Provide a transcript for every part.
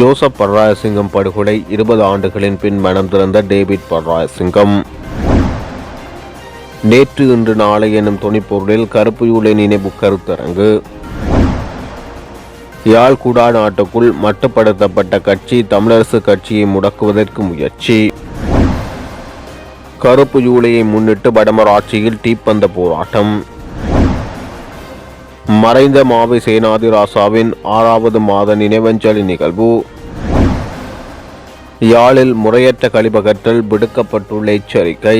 Joseph பர்ராயசிங்கம் படுகொலை 20 ஆண்டுகளின் பின் மனம் திறந்த டேவிட் பர்ராயசிங்கம். நேற்று இன்று நாளை எனும் துணைப்பொருளில் கருப்பு யூலை நினைவு கருத்தரங்கு. யாழ் குடா நாட்டுக்குள் மட்டுப்படுத்தப்பட்ட கட்சி தமிழரசு கட்சியை முடக்குவதற்கு முயற்சி. கருப்பு யூலையை முன்னிட்டு வடமராட்சியில் தீப்பந்த போராட்டம். மறைந்த மாவை சேனாதிராசாவின் 6வது மாத நினைவஞ்சலி நிகழ்வு. யாழில் முறையற்ற கழிவகற்றல் விடுக்கப்பட்டுள்ள எச்சரிக்கை.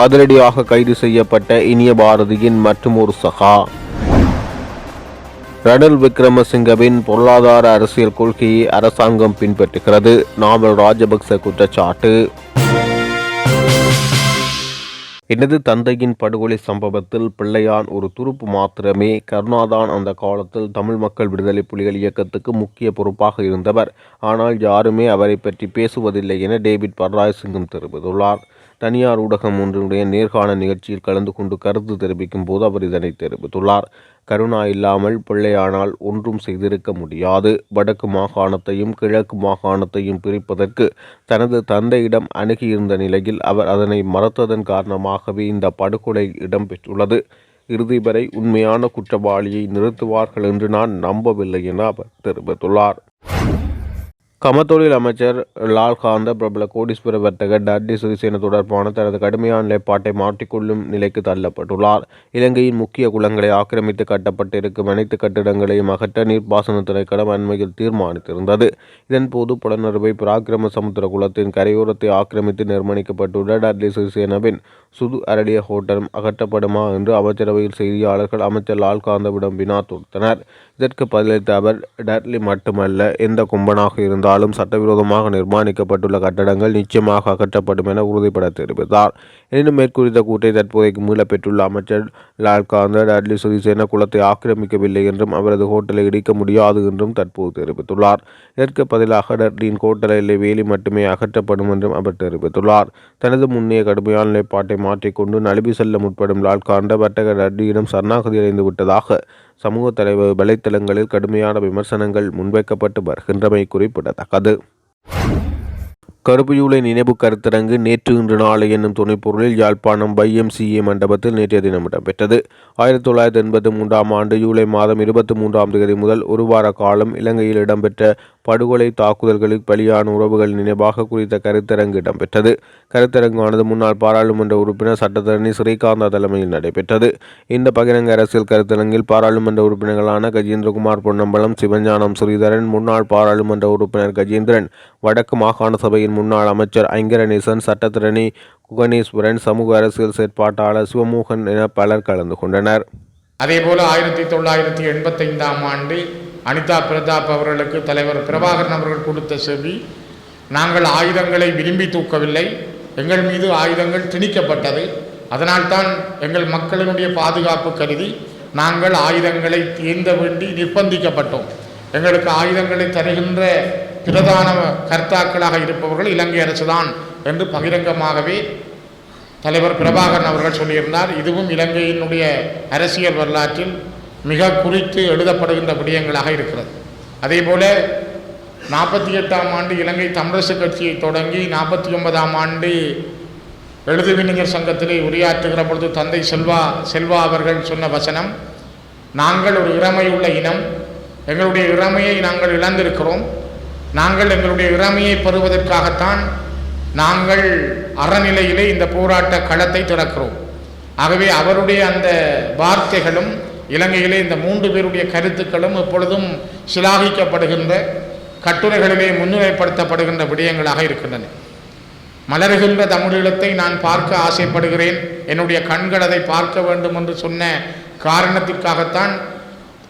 அதிரடியாக கைது செய்யப்பட்ட இனிய பாரதியின் மற்றுமொரு சகா. ரணில் விக்ரமசிங்கவின் பொருளாதார அரசியல் கொள்கையை அரசாங்கம் பின்பற்றுகிறது, நாமல் ராஜபக்ச குற்றச்சாட்டு. எனது தந்தையின் படுகொலை சம்பவத்தில் பிள்ளையான் ஒரு துருப்பு மாத்திரமே. கருணாதான் அந்த காலத்தில் தமிழ் மக்கள் விடுதலை புலிகள் இயக்கத்துக்கு முக்கிய பொறுப்பாக இருந்தவர். ஆனால் யாருமே அவரை பற்றி பேசுவதில்லை என டேவிட் பர்ராயசிங்கம் தெரிவித்துள்ளார். தனியார் ஊடகம் ஒன்றினுடைய நேர்காணல் நிகழ்ச்சியில் கலந்து கொண்டு கருத்து தெரிவிக்கும் போது அவர் இதனை தெரிவித்துள்ளார். கருணா இல்லாமல் பிள்ளையானால் ஒன்றும் செய்திருக்க முடியாது. வடக்கு மாகாணத்தையும் கிழக்கு மாகாணத்தையும் பிரிப்பதற்கு தனது தந்தையிடம் அணுகியிருந்த நிலையில் அவர் அதனை மறுத்ததன் காரணமாகவே இந்த படுகொலை இடம்பெற்றுள்ளது. இறுதி வரை உண்மையான குற்றவாளியை நிறுத்துவார்கள் என்று நான் நம்பவில்லை என அவர் தெரிவித்துள்ளார். கமத்தொழில் அமைச்சர் லால்காந்த பிரபல கோடீஸ்வர வர்த்தகர் டட்லி சிறிசேன தொடர்பான தனது கடுமையான நிலைப்பாட்டை மாற்றிக்கொள்ளும் நிலைக்கு தள்ளப்பட்டுள்ளார். இலங்கையின் முக்கிய குளங்களை ஆக்கிரமித்து கட்டப்பட்டிருக்கும் அனைத்து கட்டிடங்களையும் அகற்ற நீர்ப்பாசன திணைக்களம் அண்மையில் தீர்மானித்திருந்தது. இதன்போது புலனறுவை பராக்கிரம சமுத்திர குளத்தின் கரையோரத்தை ஆக்கிரமித்து நிர்மாணிக்கப்பட்டுள்ள டட்லி சிறிசேனவின் சுது அரடிய ஹோட்டலும் அகற்றப்படுமா என்று அமைச்சரவையில் செய்தியாளர்கள் அமைச்சர் லால்காந்தவிடம் வினா தொடுத்தனர். இதற்கு பதிலளித்த அவர், டட்லி மட்டுமல்ல, எந்த கும்பனாக இருந்தாலும் சட்டவிரோதமாக நிர்மாணிக்கப்பட்டுள்ள கட்டடங்கள் நிச்சயமாக அகற்றப்படும் என உறுதிபட தெரிவித்தார். எனினும் மேற்குறித்த கூட்டை தற்போதைக்கு மீளப்பெற்றுள்ள அமைச்சர் லால்காந்த டட்லி சிறிசேன குளத்தை ஆக்கிரமிக்கவில்லை என்றும் அவரது ஹோட்டலை இடிக்க முடியாது என்றும் தற்போது தெரிவித்துள்ளார். இதற்கு பதிலாக டட்லியின் ஹோட்டல் எல்லை வேலி மட்டுமே அகற்றப்படும் என்றும் அவர் தெரிவித்துள்ளார். தனது முன்னைய கடுமையான நிலைப்பாட்டை மாற்றிக்கொண்டு நழுவி செல்ல முற்படும் லால்காந்த வர்த்தகர் டட்லியிடம் சரணாகதி அடைந்து விட்டதாக சமூக தலைவர் வலைத்தளங்களில் கடுமையான விமர்சனங்கள் முன்வைக்கப்பட்டு வருகின்றமை குறிப்பிடத்தக்கது. கருப்பு யூலை நினைவு கருத்தரங்கு நேற்று இன்று நாளை என்னும் துணைப்பொருளில் யாழ்ப்பாணம் YMCA மண்டபத்தில் நேற்றைய தினம் இடம்பெற்றது. 1983 ஆண்டு ஜூலை மாதம் 23ஆம் தேதி முதல் ஒரு வார காலம் இலங்கையில் இடம்பெற்ற படுகொலை தாக்குதல்களில் பலியான உறவுகள் நினைவாக குறித்த கருத்தரங்கு இடம்பெற்றது. கருத்தரங்கானது முன்னாள் பாராளுமன்ற உறுப்பினர் சட்டத்தரணி ஸ்ரீகாந்தா தலைமையில் நடைபெற்றது. இந்த பகிரங்க அரசியல் கருத்தரங்கில் பாராளுமன்ற உறுப்பினர்களான கஜேந்திரகுமார் பொன்னம்பலம், சிவஞானம் ஸ்ரீதரன், முன்னாள் பாராளுமன்ற உறுப்பினர் கஜேந்திரன், வடக்கு மாகாண சபையின் முன்னாள் அமைச்சர் ஐங்கரநேசன், சட்டத்தரணி குகனேஸ்வரன், சமூக அரசியல் செயற்பாட்டாளர் சிவமோகன் என பலர் கலந்து கொண்டனர். அதேபோல 1985ஆம் ஆண்டு அனிதா பிரதாப் அவர்களுக்கு தலைவர் பிரபாகரன் அவர்கள் கொடுத்த செவி, நாங்கள் ஆயுதங்களை விரும்பி தூக்கவில்லை, எங்கள் மீது ஆயுதங்கள் திணிக்கப்பட்டது, அதனால்தான் எங்கள் மக்களினுடைய பாதுகாப்பு கருதி நாங்கள் ஆயுதங்களை ஏந்த வேண்டி நிர்பந்திக்கப்பட்டோம். எங்களுக்கு ஆயுதங்களை தருகின்ற பிரதான கர்த்தாக்களாக இருப்பவர்கள் இலங்கை அரசுதான் என்று பகிரங்கமாகவே தலைவர் பிரபாகரன் அவர்கள் சொல்லியிருந்தார். இதுவும் இலங்கையினுடைய அரசியல் வரலாற்றில் மிக குறித்து எழுதப்படுகின்ற விடயங்களாக இருக்கிறது. அதே போல 48ஆம் ஆண்டு இலங்கை தமிழரசு கட்சியை தொடங்கி 49ஆம் ஆண்டு எழுதுவிஞர் சங்கத்திலே உரையாற்றுகிற பொழுது தந்தை செல்வா அவர்கள் சொன்ன வசனம், நாங்கள் ஒரு இறமையுள்ள இனம், எங்களுடைய இறமையை நாங்கள் இழந்திருக்கிறோம், நாங்கள் எங்களுடைய இறமையை பெறுவதற்காகத்தான் நாங்கள் அறநிலையிலே இந்த போராட்ட களத்தை திறக்கிறோம். ஆகவே அவருடைய அந்த வார்த்தைகளும் இலங்கையிலே இந்த 3 பேருடைய கருத்துக்களும் எப்பொழுதும் சிலாகிக்கப்படுகின்ற கட்டுரைகளிலே முன்னிலைப்படுத்தப்படுகின்ற விடயங்களாக இருக்கின்றன. மலர்கின்ற தமிழீழத்தை நான் பார்க்க ஆசைப்படுகிறேன், என்னுடைய கண்கள் அதை பார்க்க வேண்டும் என்று சொன்ன காரணத்திற்காகத்தான்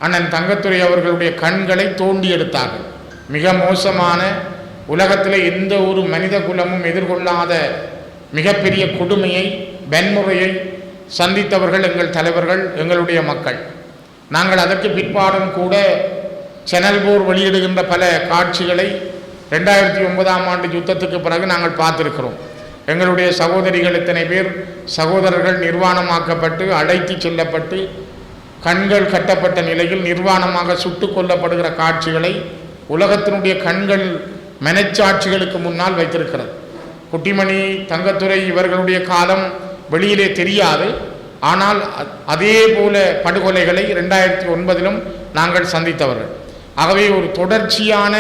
அண்ணன் தங்கத்துரை அவர்களுடைய கண்களை தோண்டி எடுத்தார்கள். மிக மோசமான, உலகத்திலே எந்த ஒரு மனித குலமும் எதிர்கொள்ளாத மிகப்பெரிய கொடுமையை, வன்முறையை சந்தித்தவர்கள் எங்கள் தலைவர்கள், எங்களுடைய மக்கள். நாங்கள் அதற்கு பிற்பாடும் கூட சேனல் போர் வெளியிடுகின்ற பல காட்சிகளை 2009ஆம் ஆண்டு யுத்தத்துக்கு பிறகு நாங்கள் பார்த்திருக்கிறோம். எங்களுடைய சகோதரிகள் எத்தனை பேர் சகோதரர்கள் நிர்வாணமாக்கப்பட்டு அழைத்து செல்லப்பட்டு கண்கள் கட்டப்பட்ட நிலையில் நிர்வாணமாக சுட்டு கொல்லப்படுகிற காட்சிகளை உலகத்தினுடைய கண்கள் மனச்சாட்சிகளுக்கு முன்னால் வைத்திருக்கிறது. குட்டிமணி, தங்கத்துரை இவர்களுடைய காலம் வெளியிலே தெரியாது. ஆனால் அதே போல படுகொலைகளை 2009 நாங்கள் சந்தித்தவர்கள். ஆகவே ஒரு தொடர்ச்சியான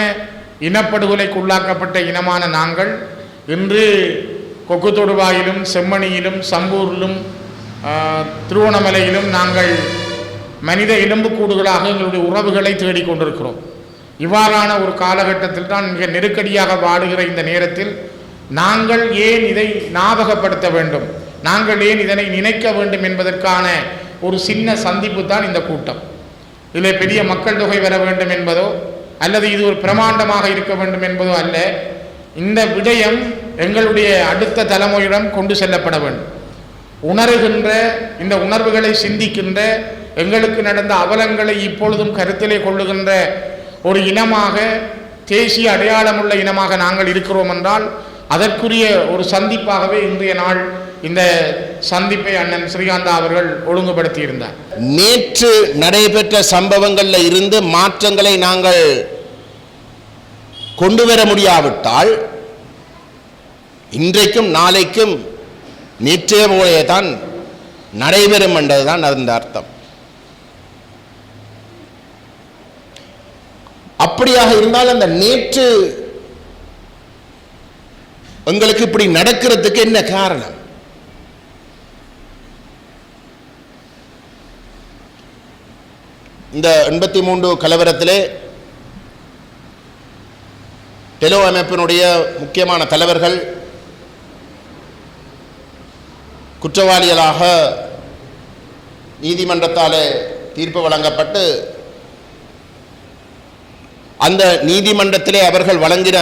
இனப்படுகொலைக்கு உள்ளாக்கப்பட்ட இனமான நாங்கள் இன்று கொக்கு தொடுவாயிலும், செம்மணியிலும், சம்பூரிலும், திருவண்ணாமலையிலும் நாங்கள் மனித எலும்புக்கூடுகளாக எங்களுடைய உறவுகளை தேடிக்கொண்டிருக்கிறோம். இவ்வாறான ஒரு காலகட்டத்தில் தான் மிக நெருக்கடியாக வாழுகிற இந்த நேரத்தில் நாங்கள் ஏன் இதை ஞாபகப்படுத்த வேண்டும், நாங்கள் ஏன் இதனை நினைக்க வேண்டும் என்பதற்கான ஒரு சின்ன சந்திப்பு தான் இந்த கூட்டம். இதில் பெரிய மக்கள் தொகை வர வேண்டும் என்பதோ அல்லது இது ஒரு பிரமாண்டமாக இருக்க வேண்டும் என்பதோ அல்ல. இந்த விடயம் எங்களுடைய அடுத்த தலைமுறையிடம் கொண்டு செல்லப்பட வேண்டும். உணர்கின்ற இந்த உணர்வுகளை சிந்திக்கின்ற, எங்களுக்கு நடந்த அவலங்களை இப்பொழுதும் கருத்திலே கொள்ளுகின்ற ஒரு இனமாக, தேசிய அடையாளமுள்ள இனமாக நாங்கள் இருக்கிறோம் என்றால் அதற்குரிய ஒரு சந்திப்பாகவே இன்றைய நாள் இந்த சந்திப்பை அண்ணன் ஸ்ரீகாந்தா அவர்கள் ஒழுங்குபடுத்தி இருந்தார். நேற்று நடைபெற்ற சம்பவங்கள்ல இருந்து மாற்றங்களை நாங்கள் கொண்டு வர முடியாவிட்டால் இன்றைக்கும் நாளைக்கும் நேற்றைய போலே தான் நடைபெறும் என்றதுதான் அந்த அர்த்தம். அப்படியாக இருந்தால் அந்த நேற்று உங்களுக்கு இப்படி நடக்கிறதுக்கு என்ன காரணம்? இந்த 83 கலவரத்திலே டெலோ அமைப்பினுடைய முக்கியமான தலைவர்கள் குற்றவாளிகளாக நீதிமன்றத்தால் தீர்ப்பு வழங்கப்பட்டு அந்த நீதிமன்றத்திலே அவர்கள் வழங்கின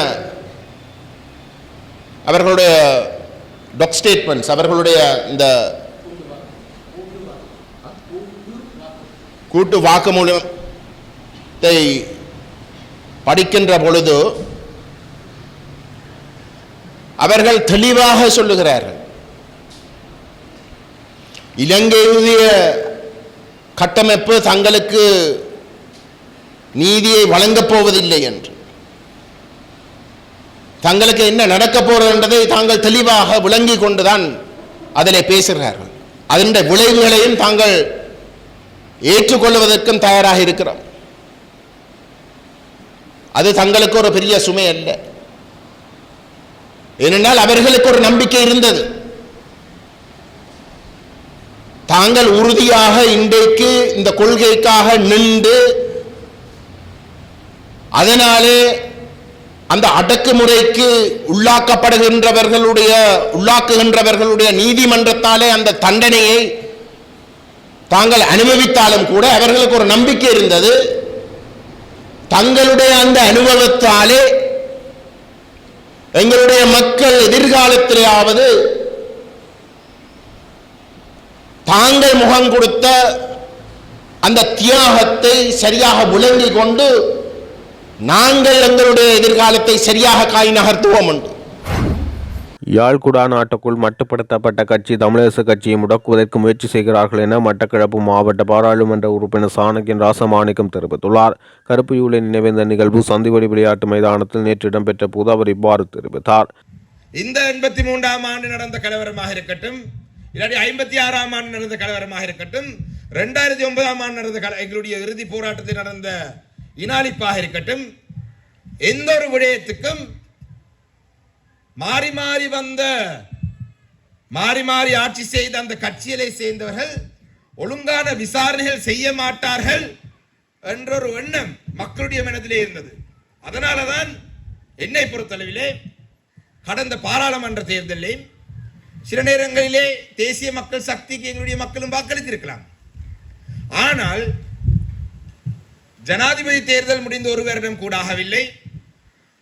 அவர்களுடைய டாக் ஸ்டேட்மெண்ட்ஸ், அவர்களுடைய இந்த கூட்டு வாக்குமூலத்தை படிக்கின்ற பொழுது அவர்கள் தெளிவாக சொல்லுகிறார்கள், இலங்கையுடைய கட்டமைப்பு தங்களுக்கு நீதியை வழங்கப் போவதில்லை என்று, தங்களுக்கு என்ன நடக்கப் போகிறது என்பதை தாங்கள் தெளிவாக விளங்கி கொண்டுதான் அதில் பேசுகிறார்கள். அதனுடைய விளைவுகளையும் தாங்கள் ஏற்றுக்கொள்வதற்கும் தயாராக இருக்கிறோம். அது தங்களுக்கு ஒரு பெரிய சுமை அல்ல. ஏனென்றால் அவர்களுக்கு ஒரு நம்பிக்கை இருந்தது. தாங்கள் உறுதியாக இன்றைக்கு இந்த கொள்கைக்காக நின்று அதனாலே அந்த அடக்குமுறைக்கு உள்ளாக்குகின்றவர்களுடைய நீதிமன்றத்தாலே அந்த தண்டனையை தாங்கள் அனுபவித்தாலும் கூட அவர்களுக்கு ஒரு நம்பிக்கை இருந்தது, தங்களுடைய அந்த அனுபவத்தாலே எங்களுடைய மக்கள் எதிர்காலத்திலேயாவது தாங்கள் முகம் கொடுத்த அந்த தியாகத்தை சரியாக விளங்கிக் கொண்டு நாங்கள் எங்களுடைய எதிர்காலத்தை சரியாக காய் நகர்த்துவோம் என்று. யாழ்குடா நாட்டுக்குள் மட்டுப்படுத்தப்பட்ட கட்சி தமிழரசு கட்சியை முடக்குவதற்கு முயற்சி செய்கிறார்கள் என மட்டக்களப்பு மாவட்ட பாராளுமன்ற உறுப்பினர் சாணக்கியன் ராசமாணிக்கம் தெரிவித்துள்ளார். கருப்பு யூலை நினைவேந்த நிகழ்வு சந்திவெளி விளையாட்டு மைதானத்தில் நேற்று இடம்பெற்ற போது அவர் இவ்வாறு தெரிவித்தார். இந்த 83ஆம் ஆண்டு நடந்த கலவரமாக இருக்கட்டும், இல்லாட்டி 56ஆம் ஆண்டு நடந்த கலவரமாக இருக்கட்டும், 2009ஆம் ஆண்டு நடந்த எங்களுடைய இறுதி போராட்டத்தில் நடந்த இனாலிப்பாக இருக்கட்டும், எந்த ஒரு விடயத்துக்கும் மாறி மாறி ஆட்சி செய்த அந்த கட்சிகளை சேர்ந்தவர்கள் ஒழுங்கான விசாரணைகள் செய்ய மாட்டார்கள் என்ற ஒரு எண்ணம் மக்களுடைய மனதிலே இருந்தது. அதனாலதான் என்னை பொறுத்தளவிலே கடந்த பாராளுமன்ற தேர்தலிலே சில நேரங்களிலே தேசிய மக்கள் சக்திக்கு எங்களுடைய மக்களும் வாக்களித்திருக்கலாம். ஆனால் ஜனாதிபதி தேர்தல் முடிந்து ஒரு வருடம் கூட ஆகவில்லை,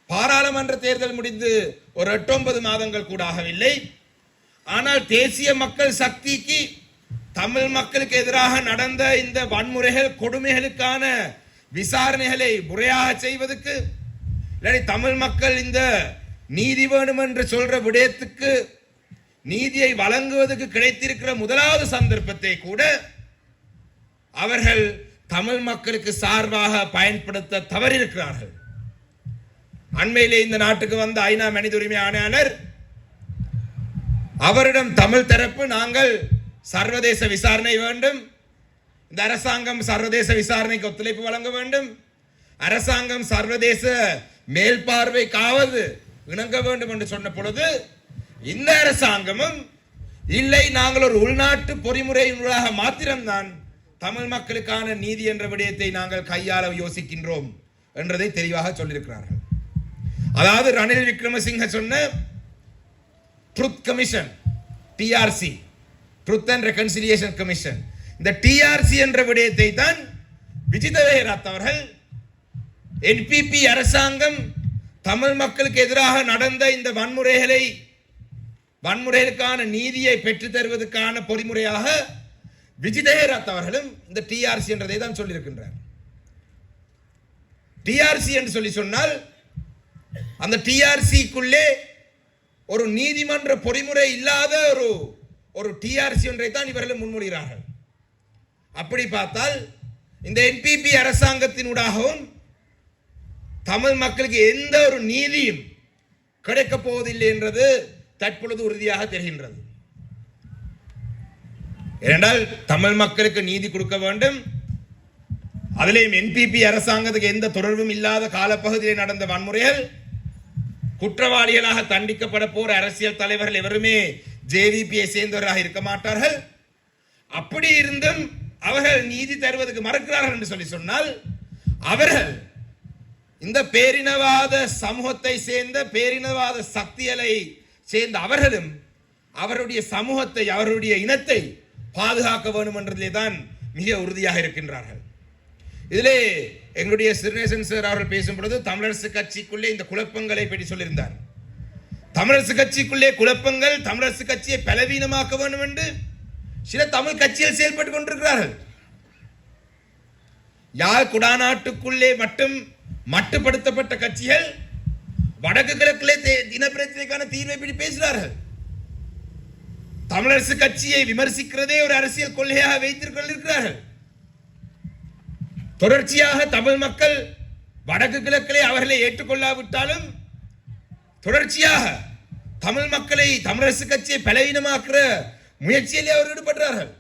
பாராளுமன்ற தேர்தல் முடிந்து ஒரு 8-9 மாதங்கள் கூட ஆகவில்லை. ஆனால் தேசிய மக்கள் சக்திக்கு தமிழ் மக்களுக்கு எதிராக நடந்த இந்த வன்முறைகள், கொடுமைகளுக்கான விசாரணைகளை முறையாக செய்வதற்கு, இல்லாட்டி தமிழ் மக்கள் இந்த நீதி வேணும் என்று சொல்ற விடயத்துக்கு நீதியை வழங்குவதற்கு கிடைத்திருக்கிற முதலாவது சந்தர்ப்பத்தை கூட அவர்கள் தமிழ் மக்களுக்கு சார்பாக பயன்படுத்த தவறியிருக்கிறார்கள். அண்மையிலே இந்த நாட்டுக்கு வந்த ஐநா மனித உரிமை ஆணையாளர், அவரிடம் தமிழ் தரப்பு நாங்கள் சர்வதேச விசாரணை வேண்டும், இந்த அரசாங்கம் சர்வதேச விசாரணைக்கு ஒத்துழைப்பு வழங்க வேண்டும், அரசாங்கம் சர்வதேச மேல்பார்வைக்காவது இணங்க வேண்டும் என்று சொன்ன பொழுது இந்த அரசாங்கமும் இல்லை, நாங்கள் ஒரு உள்நாட்டு பொறிமுறையினூடாக மாத்திரம்தான் தமிழ் மக்களுக்கான நீதி என்ற விடயத்தை நாங்கள் கையாள யோசிக்கின்றோம் என்றதை தெளிவாக சொல்லியிருக்கிறார்கள். அதாவது ரணில் விக்ரமசிங்க சொன்ன truth commission, TRC, truth and reconciliation commission, இந்த டிஆர்சி என்ற விடயத்தை தான் விஜித வேகராத் அவர்கள், என்பிபி அரசாங்கம் தமிழ் மக்களுக்கு எதிராக நடந்த இந்த வன்முறைகளுக்கான நீதியை பெற்றுத் தருவதற்கான பொறிமுறையாக விஜிதேராத் அவர்களும் இந்த டிஆர்சி என்றதை தான் சொல்லியிருக்கின்றார். டிஆர்சி என்று சொல்லி சொன்னால் அந்த டிஆர்சிக்குள்ளே ஒரு நீதிமன்ற பொறிமுறை இல்லாத ஒரு டிஆர்சி ஒன்றை தான் இவர்கள் முன்மொழிகிறார்கள். அப்படி பார்த்தால் இந்த என்பிபி அரசாங்கத்தினூடாகவும் தமிழ் மக்களுக்கு எந்த ஒரு நீதியும் கிடைக்கப் போவதில்லை என்றது தற்பொழுது உறுதியாக தெரிகின்றது. ஏனென்றால் தமிழ் மக்களுக்கு நீதி கொடுக்க வேண்டும், அதிலேயும் என்பிபி அரசாங்கத்துக்கு எந்த தொடர்பும் இல்லாத காலப்பகுதியில் நடந்த வன்முறைகள், குற்றவாளிகளாக தண்டிக்கப்பட போற அரசியல் தலைவர்கள் எவருமே ஜேவிபியை சேர்ந்தவராக இருக்க மாட்டார்கள். அப்படி இருந்தும் அவர்கள் நீதி தருவதற்கு மறுக்கிறார்கள் என்று சொல்லி சொன்னால், அவர்கள் இந்த பேரினவாத சமூகத்தை சேர்ந்த பேரினவாத சக்திகளை சேர்ந்த அவர்களும் அவருடைய சமூகத்தை, அவருடைய இனத்தை பாதுகாக்க வேண்டும் என்றதிலே தான் மிக உறுதியாக இருக்கின்றார்கள். இதிலே எங்களுடைய சிறுநேசன் சார் அவர்கள் பேசும் பொழுது தமிழரசு கட்சிக்குள்ளே இந்த குழப்பங்களை பற்றி சொல்லியிருந்தார். தமிழரசு கட்சிக்குள்ளே குழப்பங்கள், தமிழரசு கட்சியை பலவீனமாக்க வேண்டும் என்று சில தமிழ் கட்சிகள் செயல்பட்டுக் கொண்டிருக்கிறார்கள். யாழ் குடாநாட்டுக்குள்ளே மட்டும் மட்டுப்படுத்தப்பட்ட கட்சிகள் வடக்கு கிழக்கிலே இனப்பிரச்சனைக்கான தீர்வை பற்றி பேசுகிறார்கள். தமிழரசு கட்சியை விமர்சிக்கிறதே ஒரு அரசியல் கொள்கையாக வைத்துக் கொண்டிருக்கிறார்கள். தொடர்ச்சியாக தமிழ் மக்கள் வடக்கு கிழக்கிலே அவர்களை ஏற்றுக்கொள்ளாவிட்டாலும் தொடர்ச்சியாக தமிழ் மக்களை, தமிழரசு கட்சியை பலவீனமாக்குற முயற்சியிலே அவர் ஈடுபடுறார்கள்.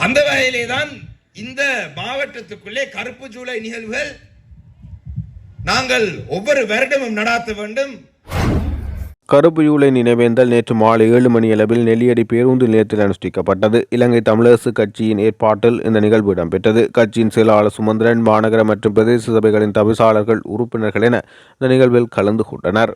அந்த வகையிலே தான் இந்த மாவட்டத்துக்குள்ளே கருப்பு ஜூலை நிகழ்வுகள் நாங்கள் ஒவ்வொரு வருடமும் நடாத்த வேண்டும். கருப்பு ஜூலை நினைவேந்தல் நேற்று மாலை 7 மணியளவில் நெல்லியடி பேருந்து நிலையத்தில் அனுஷ்டிக்கப்பட்டது. இலங்கை தமிழரசு கட்சியின் ஏற்பாட்டில் இந்த நிகழ்வு இடம்பெற்றது. கட்சியின் செயலாளர் சுமந்திரன், மாநகர மற்றும் பிரதேச சபைகளின் தவிசாளர்கள், உறுப்பினர்கள் என இந்த நிகழ்வில் கலந்து கொண்டனர்.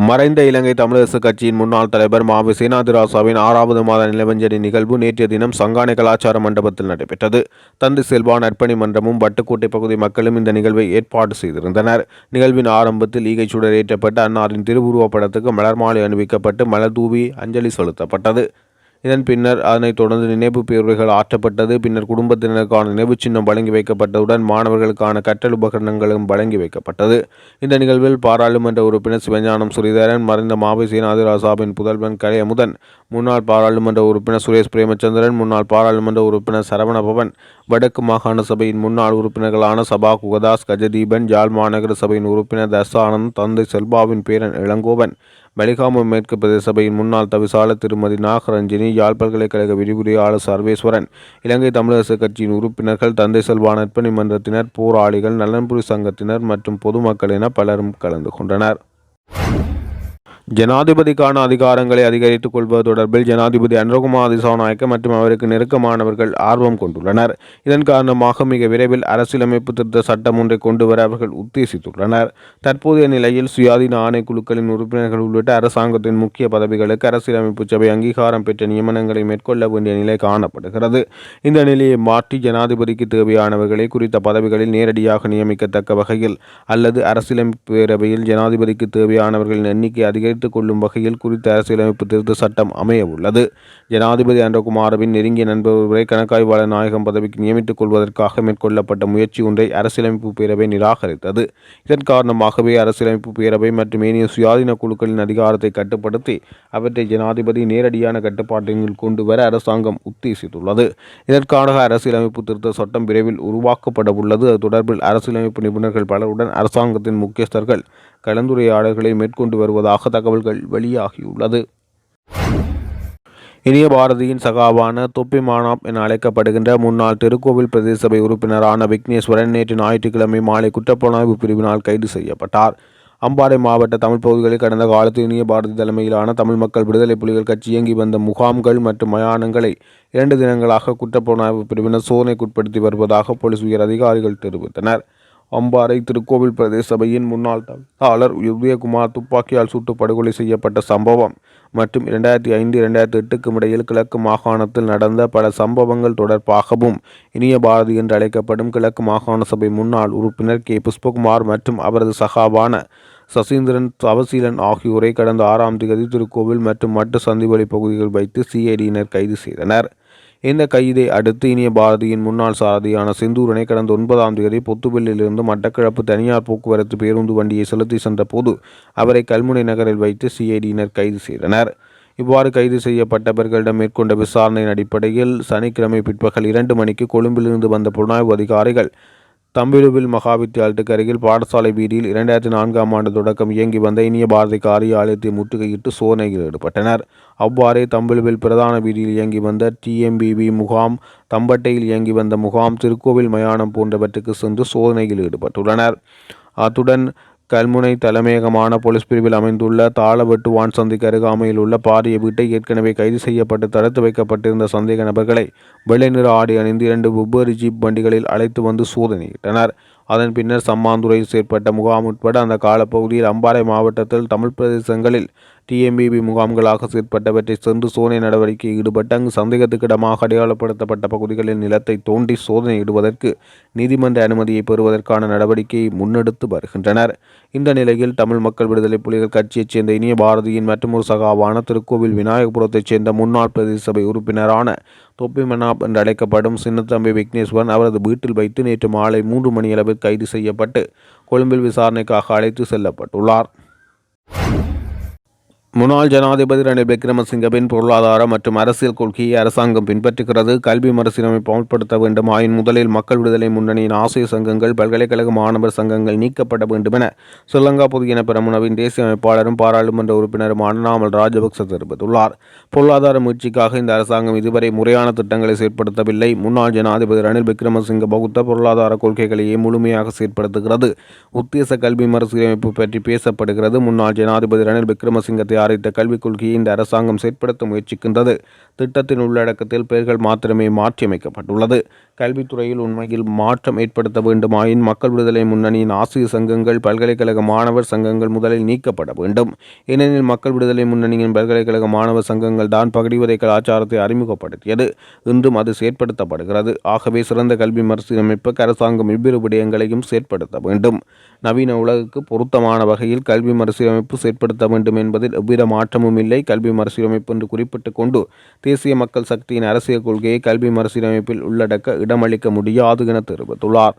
மறைந்த இலங்கை தமிழரசு கட்சியின் முன்னாள் தலைவர் மாவி சேனாதிராசாவின் 6வது மாத நிலவஞ்சலி நிகழ்வு நேற்றைய தினம் சங்கானை கலாச்சார மண்டபத்தில் நடைபெற்றது. தந்தை செல்வா நற்பணி மன்றமும் வட்டுக்கோட்டை பகுதி மக்களும் இந்த நிகழ்வை ஏற்பாடு செய்திருந்தனர். நிகழ்வின் ஆரம்பத்தில் ஈகை சுடர் ஏற்றப்பட்டு அன்னாரின் திருவுருவப் படத்துக்கு மலர் மாலை அணிவிக்கப்பட்டு மலர் தூவி அஞ்சலி செலுத்தப்பட்டது. இதன் பின்னர் அதனைத் தொடர்ந்து நினைவு பேருரைகள் ஆற்றப்பட்டது. பின்னர் குடும்பத்தினருக்கான நினைவு சின்னம் வழங்கி வைக்கப்பட்டதுடன் மாணவர்களுக்கான கற்றல் உபகரணங்களும் வழங்கி வைக்கப்பட்டது. இந்த நிகழ்வில் பாராளுமன்ற உறுப்பினர் சிவஞானம் ஸ்ரீதரன், மறைந்த மாவை சேனாதிராசாவின் புதல்வன் கலையமுதன், முன்னாள் பாராளுமன்ற உறுப்பினர் சுரேஷ் பிரேமச்சந்திரன், முன்னாள் பாராளுமன்ற உறுப்பினர் சரவணபவன், வடக்கு மாகாண சபையின் முன்னாள் உறுப்பினர்களான சபா குகதாஸ், கஜதீபன், யாழ் மாநகர சபையின் உறுப்பினர் தசானந்த், தந்தை செல்பாவின் பேரன் இளங்கோவன், வலிகாம மேற்கு பிரதேச சபையின் முன்னாள் தவிசாளர் திருமதி நாகரஞ்சினி, யாழ் பல்கலைக்கழக விரிவுரையாளர் சர்வேஸ்வரன், இலங்கை தமிழரசு கட்சியின் உறுப்பினர்கள், தந்தை செல்வா நற்பணி மன்றத்தினர், போராளிகள், நலன்புரி சங்கத்தினர் மற்றும் பொதுமக்கள் என பலரும் கலந்து கொண்டனர். ஜனாதிபதிக்கான அதிகாரங்களை அதிகரித்துக் கொள்வது தொடர்பில் ஜனாதிபதி அனுரகுமார் திசாநாயக்க மற்றும் அவருக்கு நெருக்கமானவர்கள் ஆர்வம் கொண்டுள்ளனர். இதன் காரணமாக மிக விரைவில் அரசியலமைப்பு திருத்த சட்டம் ஒன்றை கொண்டுவர அவர்கள் உத்தேசித்துள்ளனர். தற்போதைய நிலையில் சுயாதீன ஆணைக்குழுக்களின் உறுப்பினர்கள் உள்ளிட்ட அரசாங்கத்தின் முக்கிய பதவிகளுக்கு அரசியலமைப்பு சபை அங்கீகாரம் பெற்ற நியமனங்களை மேற்கொள்ள வேண்டிய நிலை காணப்படுகிறது. இந்த நிலையை மாற்றி ஜனாதிபதிக்கு தேவையானவர்களை குறித்த பதவிகளில் நேரடியாக நியமிக்கத்தக்க வகையில் அல்லது அரசியலமைப்பு பேரவையில் ஜனாதிபதிக்கு தேவையானவர்களின் எண்ணிக்கை அதிகரித்து நியமித்துக் கொள்ளும் வகையில் குறித்த அரசியலமைப்பு திருத்த சட்டம் அமைய உள்ளது. ஜனாதிபதி அன்றகுமாரவின் நெருங்கிய நண்பர் ஒருவரை கணக்காய்வாளர் நாயகம் பதவிக்கு நியமித்துக் கொள்வதற்காக மேற்கொள்ளப்பட்ட முயற்சி ஒன்றை அரசியலமைப்பு பேரவை நிராகரித்தது. இதன் காரணமாகவே அரசியலமைப்பு பேரவை மற்றும் ஏனைய சுயாதீன குழுக்களின் அதிகாரத்தை கட்டுப்படுத்தி அவற்றை ஜனாதிபதி நேரடியான கட்டுப்பாட்டின் கொண்டு வர அரசாங்கம் உத்தேசித்துள்ளது. இதற்காக அரசியலமைப்பு திருத்த சட்டம் விரைவில் உருவாக்கப்பட உள்ளது. அது தொடர்பில் அரசியலமைப்பு நிபுணர்கள் பலருடன் அரசாங்கத்தின் முக்கியஸ்தர்கள் கலந்துரையாடல்களை மேற்கொண்டு வருவதாக தகவல்கள் வெளியாகியுள்ளது. இனிய பாரதியின் சகாவான தொப்பி மானாப் என அழைக்கப்படுகின்ற முன்னாள் திருக்கோவில் பிரதேச சபை உறுப்பினரான விக்னேஸ்வரன் நேற்று ஞாயிற்றுக்கிழமை மாலை குற்றப்புலனாய்வு பிரிவினால் கைது செய்யப்பட்டார். அம்பாறை மாவட்ட தமிழ் பகுதிகளில் கடந்த காலத்தில் இனிய பாரதி தலைமையிலான தமிழ் மக்கள் விடுதலை புலிகள் கட்சி இயங்கி வந்த முகாம்கள் மற்றும் மயானங்களை 2 தினங்களாக குற்றப்புலனாய்வு பிரிவினர் சோதனைக்குட்படுத்தி வருவதாக போலீஸ் உயர் அதிகாரிகள் தெரிவித்தனர். அம்பாறை திருக்கோவில் பிரதேச சபையின் முன்னாள் தவிசாளர் உதயகுமார் துப்பாக்கியால் சுட்டு படுகொலை செய்யப்பட்ட சம்பவம் மற்றும் 2005-2008க்கும் இடையில் கிழக்கு மாகாணத்தில் நடந்த பல சம்பவங்கள் தொடர்பாகவும் இனிய பாரதி என்று அழைக்கப்படும் கிழக்கு மாகாண சபை முன்னாள் உறுப்பினர் கே. புஷ்பகுமார் மற்றும் அவரது சகாவான சசீந்திரன் தவசீலன் ஆகியோரை கடந்த 6ஆம் தேதி திருக்கோவில் மற்றும் மட்டு சந்திவெளி பகுதிகள் வைத்து சிஐடியினர் கைது செய்தனர். இந்த கைதை அடுத்து இனிய பாரதியின் முன்னாள் சாரதியான செந்தூரனை கடந்த 9ஆம் தேதி பொத்துவிலிருந்து மட்டக்களப்பு தனியார் போக்குவரத்து பேருந்து வண்டியை செலுத்தி சென்ற போது அவரை கல்முனை நகரில் வைத்து சிஐடியினர் கைது செய்தனர். இவ்வாறு கைது செய்யப்பட்டவர்களிடம் மேற்கொண்ட விசாரணையின் அடிப்படையில் சனிக்கிழமை பிற்பகல் 2 மணிக்கு கொழும்பிலிருந்து வந்த புலனாய்வு அதிகாரிகள் தம்பிலுவில் மகாவித்தியாலயத்துக்கு அருகில் பாடசாலை வீதியில் 2004ஆம் ஆண்டு தொடக்கம் இயங்கி வந்த இனிய பாரதி காரியாலயத்தை முற்றுகையிட்டு சோதனையில் ஈடுபட்டனர். அவ்வாறே தம்பிலுவில் பிரதான வீதியில் இயங்கி வந்த TMBB முகாம், தம்பட்டையில் இயங்கி வந்த முகாம், திருக்கோவில் மயானம் போன்றவற்றுக்கு சென்று சோதனையில் ஈடுபட்டுள்ளனர். அத்துடன் கல்முனை தலைமையகமான போலீஸ் பிரிவில் அமைந்துள்ள தாளவெட்டுவான் சந்தைக்கு அருகாமையில் உள்ள பாரிய வீட்டை ஏற்கனவே கைது செய்யப்பட்டு தடுத்து வைக்கப்பட்டிருந்த சந்தேக நபர்களை வெள்ளை நிற ஆடை அணிந்து 2 வெவ்வேறு ஜீப் வண்டிகளில் அழைத்து வந்து சோதனையிட்டனர். அதன் பின்னர் சம்மாந்துறையில் செயற்பட்ட முகாம் உட்பட அந்த காலப்பகுதியில் அம்பாறை மாவட்டத்தில் தமிழ் பிரதேசங்களில் TMBB முகாம்களாக செயற்பட்டவற்றை சென்று சோதனை நடவடிக்கையில் ஈடுபட்டு அங்கு சந்தேகத்துக்கிடமாக அடையாளப்படுத்தப்பட்ட பகுதிகளில் நிலத்தை தோண்டி சோதனையிடுவதற்கு நீதிமன்ற அனுமதியை பெறுவதற்கான நடவடிக்கையை முன்னெடுத்து வருகின்றனர். இந்த நிலையில் தமிழ் மக்கள் விடுதலை புலிகள் கட்சியைச் சேர்ந்த இனிய பாரதியின் மற்றொரு சகாவான திருக்கோவில் விநாயகபுரத்தைச் சேர்ந்த முன்னாள் பிரதேச சபை உறுப்பினரான தொப்பி மனாப் என்று அழைக்கப்படும் சின்னத்தம்பி விக்னேஸ்வரன் அவரது வீட்டில் வைத்து நேற்று மாலை 3 மணியளவில் கைது செய்யப்பட்டு கொழும்பில் விசாரணைக்காக அழைத்து செல்லப்பட்டுள்ளார். முன்னாள் ஜனாதிபதி ரணில் விக்ரமசிங்கவின் பொருளாதார மற்றும் அரசியல் கொள்கையை அரசாங்கம் பின்பற்றுகிறது. கல்வி மறுசீரமைப்பு அமல்படுத்த வேண்டும். ஆயின் முதலில் மக்கள் விடுதலை முன்னணியின் ஆசிரியர் சங்கங்கள், பல்கலைக்கழக மாணவர் சங்கங்கள் நீக்கப்பட வேண்டும் என ஸ்ரீலங்கா பொதுஜன பெரமுனவின் தேசிய அமைப்பாளரும் பாராளுமன்ற உறுப்பினருமான நாமல் ராஜபக்ச தெரிவித்துள்ளார். பொருளாதார முயற்சிக்காக இந்த அரசாங்கம் இதுவரை முறையான திட்டங்களை செயற்படுத்தவில்லை. முன்னாள் ஜனாதிபதி ரணில் விக்ரமசிங்க பௌத்த பொருளாதார கொள்கைகளையே முழுமையாக செயற்படுத்துகிறது. உத்தேச கல்வி மறுசீரமைப்பு பற்றி பேசப்படுகிறது. முன்னாள் ஜனாதிபதி ரணில் விக்ரமசிங்க தயாரித்த கல்விக் கொள்கையை இந்த அரசாங்கம் செயற்படுத்த முயற்சிக்கின்றது. திட்டத்தின் உள்ளடக்கத்தில் பெயர்கள் மாத்திரமே மாற்றியமைக்கப்பட்டுள்ளது. கல்வித்துறையில் உண்மையில் மாற்றம் ஏற்படுத்த வேண்டுமாயின் மக்கள் விடுதலை முன்னணியின் ஆசிரியர் சங்கங்கள், பல்கலைக்கழக மாணவர் சங்கங்கள் முதலில் நீக்கப்பட வேண்டும். ஏனெனில் மக்கள் விடுதலை முன்னணியின் பல்கலைக்கழக மாணவர் சங்கங்கள் தான் பகடிவதை கலாச்சாரத்தை அறிமுகப்படுத்தியது. இன்றும் அது செயற்படுத்தப்படுகிறது. ஆகவே சிறந்த கல்வி மறுசீரமைப்புக்கு அரசாங்கம் இவ்விரு விடயங்களையும் செயற்படுத்த வேண்டும். நவீன உலகுக்கு பொருத்தமான வகையில் கல்வி மறுசீரமைப்பு செயற்படுத்த வேண்டும் என்பதில் எவ்வித மாற்றமும் இல்லை. கல்வி மறுசீரமைப்பு என்று குறிப்பிட்டு கொண்டு தேசிய மக்கள் சக்தியின் அரசியல் கொள்கையை கல்வி மறுசீரமைப்பில் உள்ளடக்க இடமளிக்க முடியாது என தெரிவித்துள்ளார்.